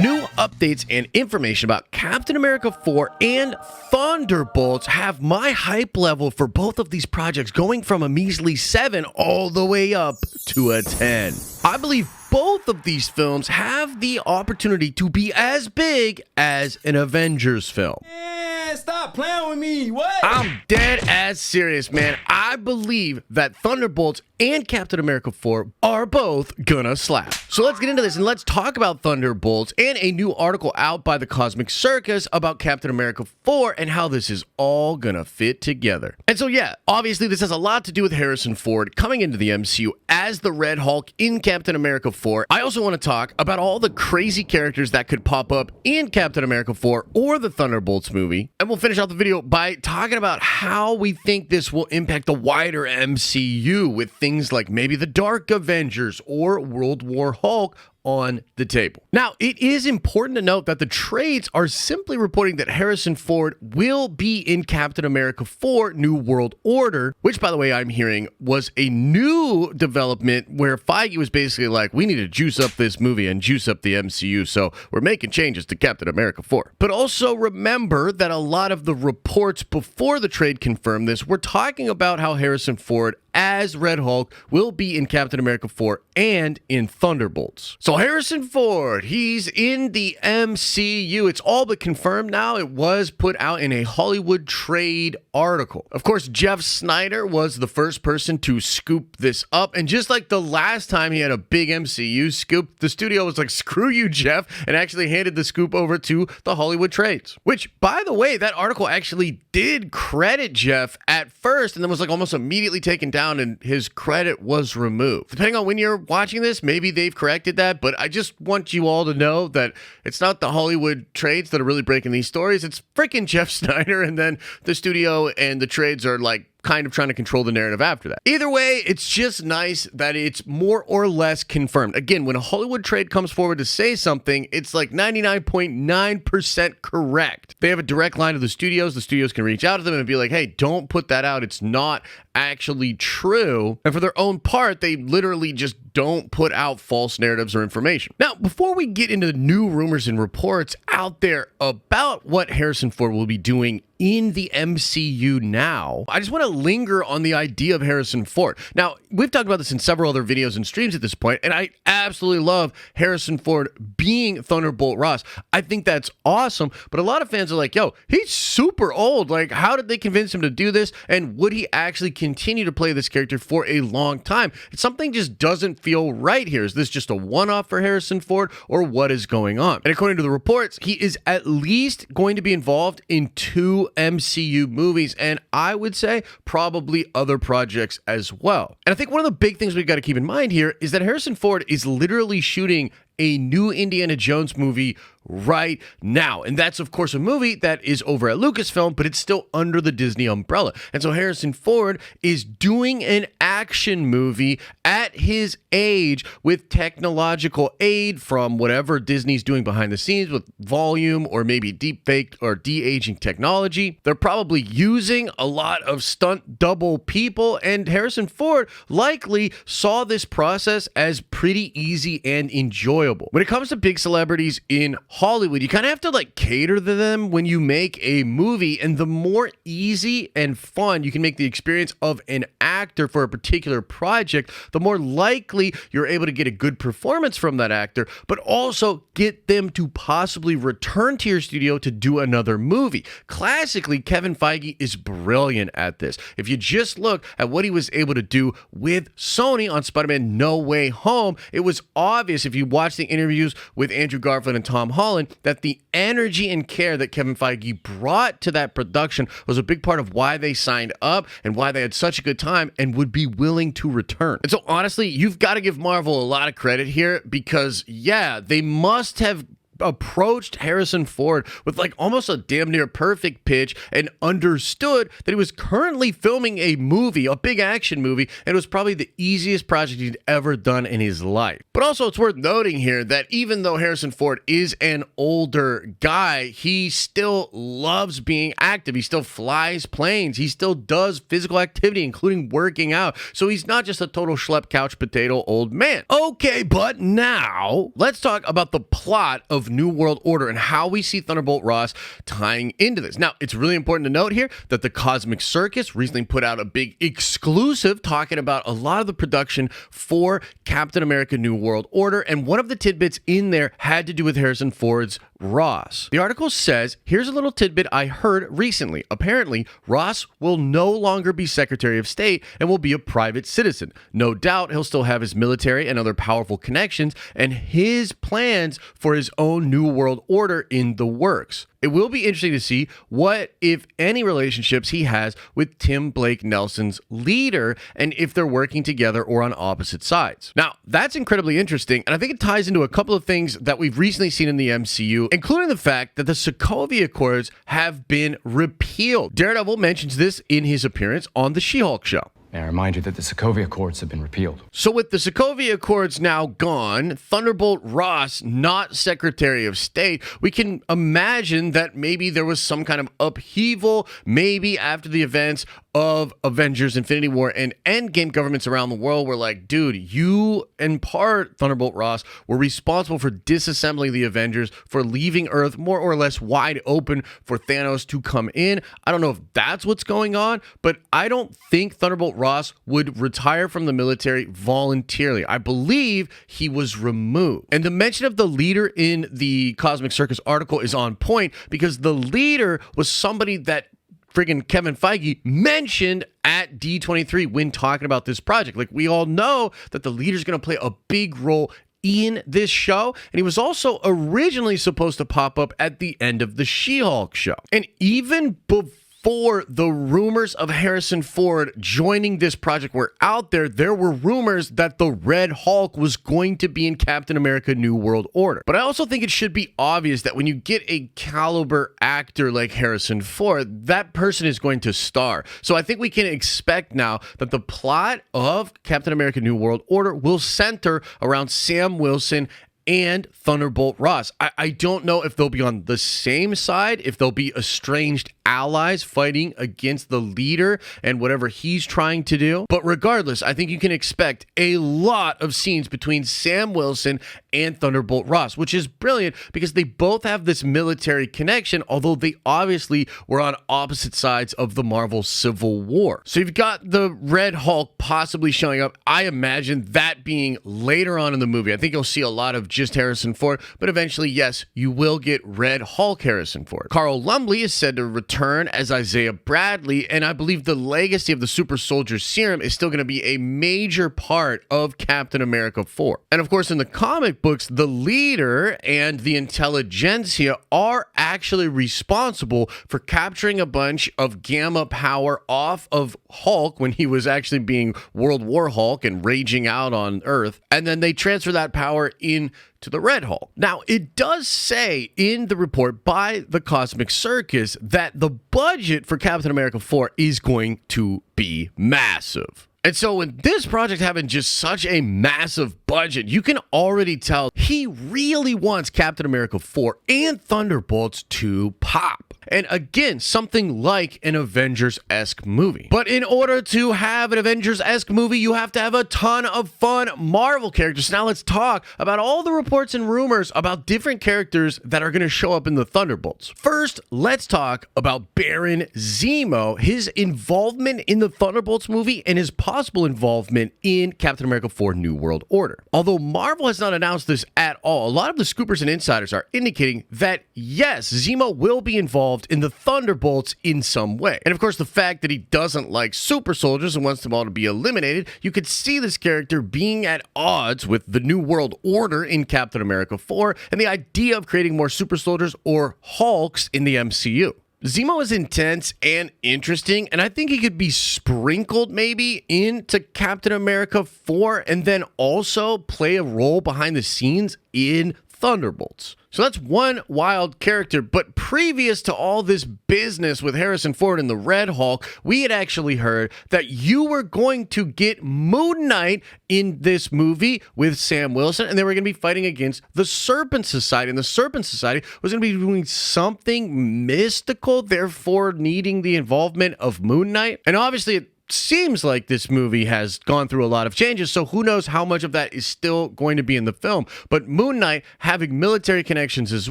New updates and information about Captain America 4 and Thunderbolts have my hype level for both of these projects going from a measly 7 all the way up to a 10. I believe both of these films have the opportunity to be as big as an Avengers film. Man, stop playing with me. What? I'm dead ass serious, man. I believe that Thunderbolts and Captain America 4 are both gonna slap. So let's get into this and let's talk about Thunderbolts and a new article out by the Cosmic Circus about Captain America 4 and how this is all gonna fit together. And so yeah, obviously this has a lot to do with Harrison Ford coming into the MCU as the Red Hulk in Captain America 4. I also want to talk about all the crazy characters that could pop up in Captain America 4 or the Thunderbolts movie. And we'll finish out the video by talking about how we think this will impact the wider MCU with things like maybe the Dark Avengers or World War Hulk on the table. Now, it is important to note that the trades are simply reporting that Harrison Ford will be in Captain America 4 New World Order, which, by the way, I'm hearing was a new development where Feige was basically like, we need to juice up this movie and juice up the MCU, so we're making changes to Captain America 4. But also remember that a lot of the reports before the trade confirmed this were talking about how Harrison Ford as Red Hulk will be in Captain America 4 and in Thunderbolts. So Harrison Ford, he's in the MCU. It's all but confirmed now. It was put out in a Hollywood Trade article. Of course, Jeff Snyder was the first person to scoop this up. And just like the last time he had a big MCU scoop, the studio was like, screw you, Jeff, and actually handed the scoop over to the Hollywood Trades. Which, by the way, that article actually did credit Jeff at first and then was like almost immediately taken down and his credit was removed. Depending on when you're watching this, maybe they've corrected that, but I just want you all to know that it's not the Hollywood Trades that are really breaking these stories. It's freaking Jeff Snyder, and then the studio and the trades are like kind of trying to control the narrative after that. Either way, it's just nice that it's more or less confirmed. Again, when a Hollywood Trade comes forward to say something, it's like 99.9% correct. They have a direct line to the studios. The studios can reach out to them and be like, hey, don't put that out. It's not actually true. And for their own part, they literally just don't put out false narratives or information. Now, before we get into the new rumors and reports out there about what Harrison Ford will be doing in the MCU now, I just want to linger on the idea of Harrison Ford. Now, we've talked about this in several other videos and streams at this point, and I absolutely love Harrison Ford being Thunderbolt Ross. I think that's awesome, but a lot of fans are like, yo, he's super old. Like, how did they convince him to do this? And would he actually continue to play this character for a long time? Something just doesn't feel right here. Is this just a one-off for Harrison Ford, or what is going on? And according to the reports, he is at least going to be involved in 2 MCU movies, and I would say probably other projects as well. And I think one of the big things we've got to keep in mind here is that Harrison Ford is literally shooting a new Indiana Jones movie right now. And that's, of course, a movie that is over at Lucasfilm, but it's still under the Disney umbrella. And so Harrison Ford is doing an action movie at his age with technological aid from whatever Disney's doing behind the scenes with volume or maybe deepfake or de-aging technology. They're probably using a lot of stunt double people, and Harrison Ford likely saw this process as pretty easy and enjoyable. When it comes to big celebrities in Hollywood, you kind of have to like cater to them when you make a movie, and the more easy and fun you can make the experience of an actor for a particular project, the more likely you're able to get a good performance from that actor, but also get them to possibly return to your studio to do another movie. Classically, Kevin Feige is brilliant at this. If you just look at what he was able to do with Sony on Spider-Man No Way Home, it was obvious if you watch the interviews with Andrew Garfield and Tom Holland that the energy and care that Kevin Feige brought to that production was a big part of why they signed up and why they had such a good time and would be willing to return. And so honestly, you've got to give Marvel a lot of credit here because, yeah, they must have approached Harrison Ford with like almost a damn near perfect pitch and understood that he was currently filming a movie, a big action movie, and it was probably the easiest project he'd ever done in his life. But also it's worth noting here that even though Harrison Ford is an older guy, he still loves being active. He still flies planes. He still does physical activity, including working out. So he's not just a total schlep couch potato old man. Okay, but now let's talk about the plot of of New World Order and how we see Thunderbolt Ross tying into this. Now, it's really important to note here that the Cosmic Circus recently put out a big exclusive talking about a lot of the production for Captain America New World Order, and one of the tidbits in there had to do with Harrison Ford's Ross. The article says, here's a little tidbit I heard recently. Apparently, Ross will no longer be Secretary of State and will be a private citizen. No doubt he'll still have his military and other powerful connections and his plans for his own New World Order in the works. It will be interesting to see what, if any, relationships he has with Tim Blake Nelson's leader and if they're working together or on opposite sides. Now, that's incredibly interesting, and I think it ties into a couple of things that we've recently seen in the MCU, including the fact that the Sokovia Accords have been repealed. Daredevil mentions this in his appearance on the She-Hulk show. May I remind you that the Sokovia Accords have been repealed. So with the Sokovia Accords now gone, Thunderbolt Ross not Secretary of State, we can imagine that maybe there was some kind of upheaval, maybe after the events of Avengers Infinity War and Endgame. Governments around the world were like, dude, you, in part, Thunderbolt Ross, were responsible for disassembling the Avengers, for leaving Earth more or less wide open for Thanos to come in. I don't know if that's what's going on, but I don't think Thunderbolt Ross would retire from the military voluntarily. I believe he was removed. And the mention of the leader in the Cosmic Circus article is on point because the leader was somebody that friggin' Kevin Feige mentioned at D23 when talking about this project. Like, we all know that the leader's going to play a big role in this show, and he was also originally supposed to pop up at the end of the She-Hulk show. And even before the rumors of Harrison Ford joining this project were out there, there were rumors that the Red Hulk was going to be in Captain America New World Order. But I also think it should be obvious that when you get a caliber actor like Harrison Ford, that person is going to star. So I think we can expect now that the plot of Captain America New World Order will center around Sam Wilson and Thunderbolt Ross. I don't know if they'll be on the same side, if they'll be estranged allies fighting against the leader and whatever he's trying to do. But regardless, I think you can expect a lot of scenes between Sam Wilson and Thunderbolt Ross, which is brilliant because they both have this military connection, although they obviously were on opposite sides of the Marvel Civil War. So you've got the Red Hulk possibly showing up. I imagine that being later on in the movie. I think you'll see a lot of just Harrison Ford, but eventually, yes, you will get Red Hulk Harrison Ford. Carl Lumbly is said to return as Isaiah Bradley, and I believe the legacy of the Super Soldier Serum is still going to be a major part of Captain America 4. And of course, in the comic books, the leader and the intelligentsia are actually responsible for capturing a bunch of gamma power off of Hulk when he was actually being World War Hulk and raging out on Earth, and then they transfer that power in to the Red Hulk. Now, it does say in the report by the Cosmic Circus that the budget for Captain America 4 is going to be massive. And so when this project having just such a massive budget, you can already tell he really wants Captain America 4 and Thunderbolts to pop. And again, something like an Avengers-esque movie. But in order to have an Avengers-esque movie, you have to have a ton of fun Marvel characters. Now let's talk about all the reports and rumors about different characters that are going to show up in the Thunderbolts. First, let's talk about Baron Zemo, his involvement in the Thunderbolts movie, and his possible involvement in Captain America 4 New World Order. Although Marvel has not announced this at all, a lot of the scoopers and insiders are indicating that yes, Zemo will be involved in the Thunderbolts in some way. And of course, the fact that he doesn't like super soldiers and wants them all to be eliminated, you could see this character being at odds with the New World Order in Captain America 4 and the idea of creating more super soldiers or Hulks in the MCU. Zemo is intense and interesting, and I think he could be sprinkled maybe into Captain America 4 and then also play a role behind the scenes in Thunderbolts. So that's one wild character, but previous to all this business with Harrison Ford and the Red Hulk, we had actually heard that you were going to get Moon Knight in this movie with Sam Wilson, and they were going to be fighting against the Serpent Society, and the Serpent Society was going to be doing something mystical, therefore needing the involvement of Moon Knight. And obviously, it seems like this movie has gone through a lot of changes, so who knows how much of that is still going to be in the film. But Moon Knight, having military connections as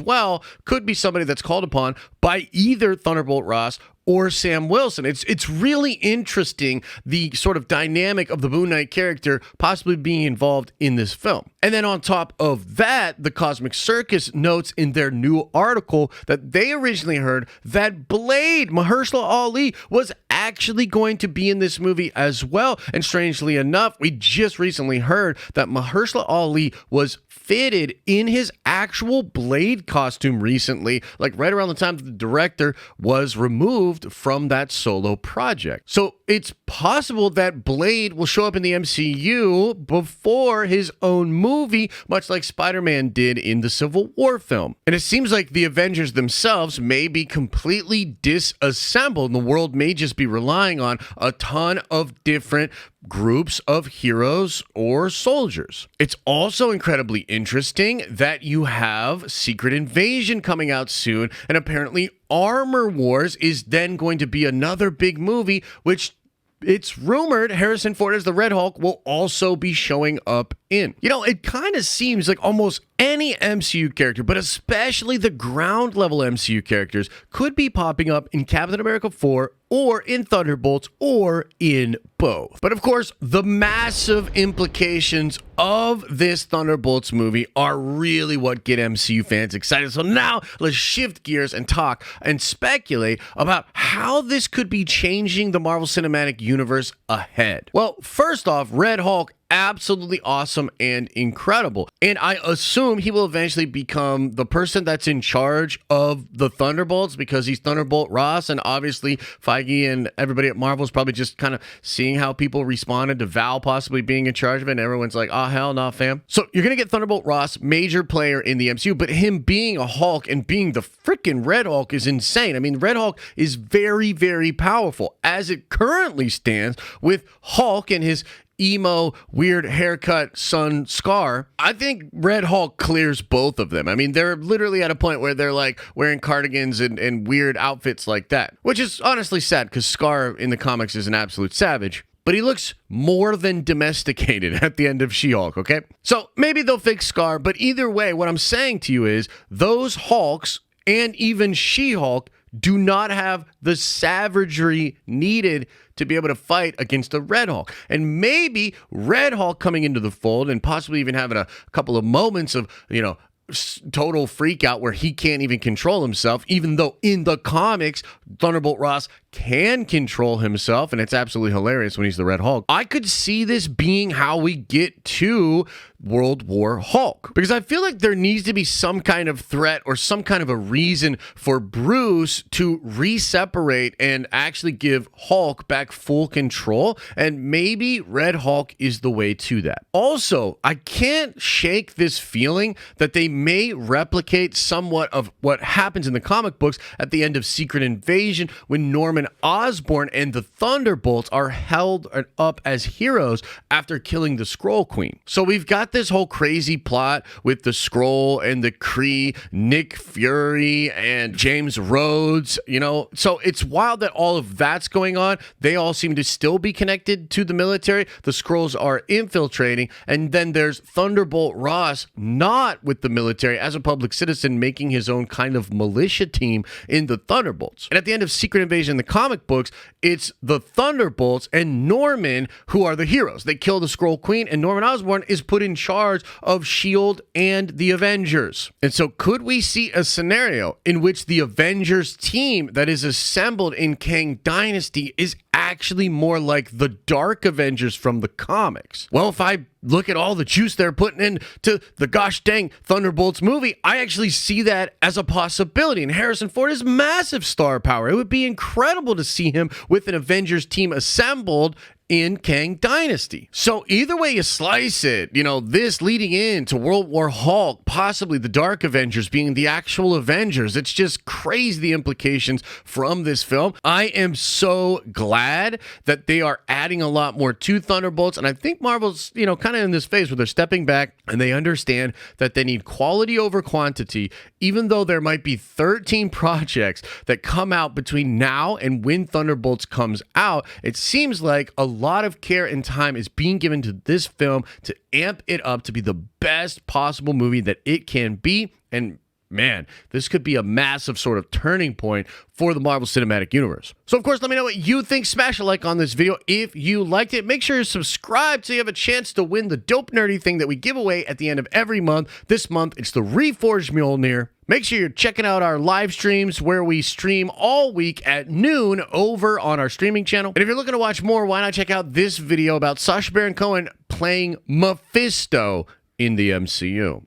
well, could be somebody that's called upon by either Thunderbolt Ross or Sam Wilson. It's really interesting, the sort of dynamic of the Moon Knight character possibly being involved in this film. And then on top of that, the Cosmic Circus notes in their new article that they originally heard that Blade, Mahershala Ali, was actually going to be in this movie as well. And strangely enough, we just recently heard that Mahershala Ali was fitted in his actual Blade costume recently, like right around the time that the director was removed from that solo project. So it's possible that Blade will show up in the MCU before his own movie, much like Spider-Man did in the Civil War film. And it seems like the Avengers themselves may be completely disassembled, and the world may just be relying on a ton of different groups of heroes or soldiers. It's also incredibly interesting that you have Secret Invasion coming out soon, and apparently Armor Wars is then going to be another big movie, which it's rumored Harrison Ford as the Red Hulk will also be showing up in. You know, it kind of seems like almost any MCU character, but especially the ground level MCU characters, could be popping up in Captain America 4 or in Thunderbolts or in both. But of course, the massive implications of this Thunderbolts movie are really what get MCU fans excited. So now let's shift gears and talk and speculate about how this could be changing the Marvel Cinematic Universe ahead. Well, first off, Red Hulk, absolutely awesome and incredible. And I assume he will eventually become the person that's in charge of the Thunderbolts because he's Thunderbolt Ross. And obviously Feige and everybody at Marvel is probably just kind of seeing how people responded to Val possibly being in charge of it. And everyone's like, oh, hell no, fam. So you're going to get Thunderbolt Ross, major player in the MCU, but him being a Hulk and being the freaking Red Hulk is insane. I mean, Red Hulk is very, very powerful as it currently stands with Hulk and his emo, weird haircut son Scar. I think Red Hulk clears both of them. I mean, they're literally at a point where they're like wearing cardigans and weird outfits like that, which is honestly sad because Scar in the comics is an absolute savage. But he looks more than domesticated at the end of She-Hulk, okay? So maybe they'll fix Scar, but either way, what I'm saying to you is those Hulks and even She-Hulk do not have the savagery needed to be able to fight against the Red Hulk. And maybe Red Hulk coming into the fold and possibly even having a couple of moments of, you know, total freak out where he can't even control himself, even though in the comics, Thunderbolt Ross can control himself, and it's absolutely hilarious when he's the Red Hulk. I could see this being how we get to World War Hulk, because I feel like there needs to be some kind of threat or some kind of a reason for Bruce to re-separate and actually give Hulk back full control, and maybe Red Hulk is the way to that. Also, I can't shake this feeling that they may replicate somewhat of what happens in the comic books at the end of Secret Invasion when Norman Osborn and the Thunderbolts are held up as heroes after killing the Skrull Queen. So we've got this whole crazy plot with the Skrull and the Kree, Nick Fury and James Rhodes, you know. So it's wild that all of that's going on. They all seem to still be connected to the military. The Skrulls are infiltrating, and then there's Thunderbolt Ross not with the military as a public citizen making his own kind of militia team in the Thunderbolts. And at the end of Secret Invasion in the comic books, it's the Thunderbolts and Norman who are the heroes. They kill the Skrull Queen, and Norman Osborn is put in charge of S.H.I.E.L.D. and the Avengers. And so could we see a scenario in which the Avengers team that is assembled in Kang Dynasty is actually more like the Dark Avengers from the comics? Well, if I look at all the juice they're putting into the gosh dang Thunderbolts movie, I actually see that as a possibility. And Harrison Ford is massive star power. It would be incredible to see him with an Avengers team assembled in Kang Dynasty. So either way you slice it, this leading into World War Hulk, possibly the Dark Avengers being the actual Avengers. It's just crazy the implications from this film. I am so glad that they are adding a lot more to Thunderbolts, and I think Marvel's, kind of in this phase where they're stepping back and they understand that they need quality over quantity, even though there might be 13 projects that come out between now and when Thunderbolts comes out. It seems like a lot of care and time is being given to this film to amp it up to be the best possible movie that it can be. And man, this could be a massive sort of turning point for the Marvel Cinematic Universe. So, of course, let me know what you think. Smash a like on this video if you liked it. Make sure you're subscribed so you have a chance to win the dope nerdy thing that we give away at the end of every month. This month, it's the Reforged Mjolnir. Make sure you're checking out our live streams where we stream all week at noon over on our streaming channel. And if you're looking to watch more, why not check out this video about Sacha Baron Cohen playing Mephisto in the MCU.